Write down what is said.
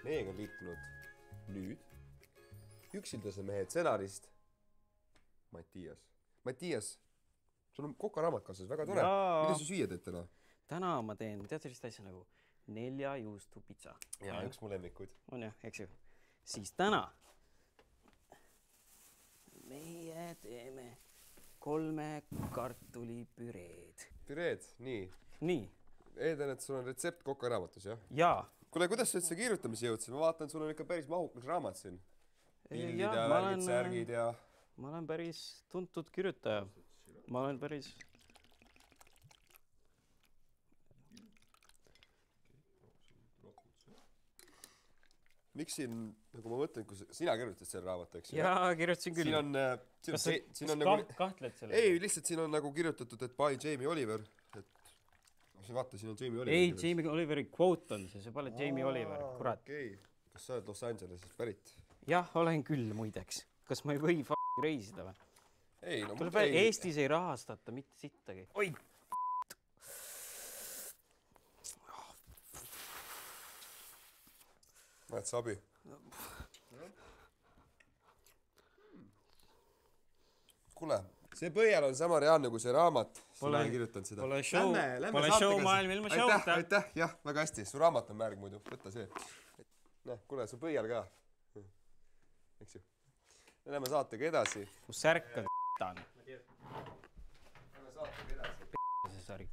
meiega on liitunud nüüd Üksildase mehe stsenarist Mattias. Mattias, sul on kokaraamat kaasas, väga tore. Mida sa süüa teed täna? Täna ma teen, tead sellist asja nagu 4 juustu pitsa. Ja, üks mu lemmikuid. On jah, eks ju. Siis täna meie teeme 3 kartulipüreed. Püreed, nii. Nii. Eeldan, et sul on retsept kokaraamatus, jah? Jaa. Kuule, kuidas sa üldse kirjutamise jõudsid? Ma vaatan, sul on ikka päris mahukas raamat siin. Pildid ja värgid, särgid ja... Ma olen päris tuntud kirjutaja. Ma olen päris... Miks siin, nagu ma mõtlen, kui sina kirjutad selle raamatu, eks? Jaa, kirjutasin küll. Siin on nagu... kahtled selle? Ei, lihtsalt siin on nagu kirjutatud, et by Jamie Oliver. Vaata, siin on Jamie Oliver. Ei, Jamie Oliveri quote on see pole Jamie Oliver, kurat. Okei. Kas sa oled Los Angelesest pärit? Jah, olen küll muideks. Kas ma ei või reisida või? Ei, no tuleb Eestis ei rahastata mitte sittagi. Oi! Näed sabi. Kuule, see põhjal on sama reaalne kui see raamat. Sina ei kirjutanud seda. Pole show maailm ilma showta. Aitäh, jah, väga hästi. Su raamat on märg muidu. Võtta see. Kuule, su põhjal ka. Eks ju. Me läheme saatega edasi. Kus särk on t-tan? Läheme saatega edasi. See sari.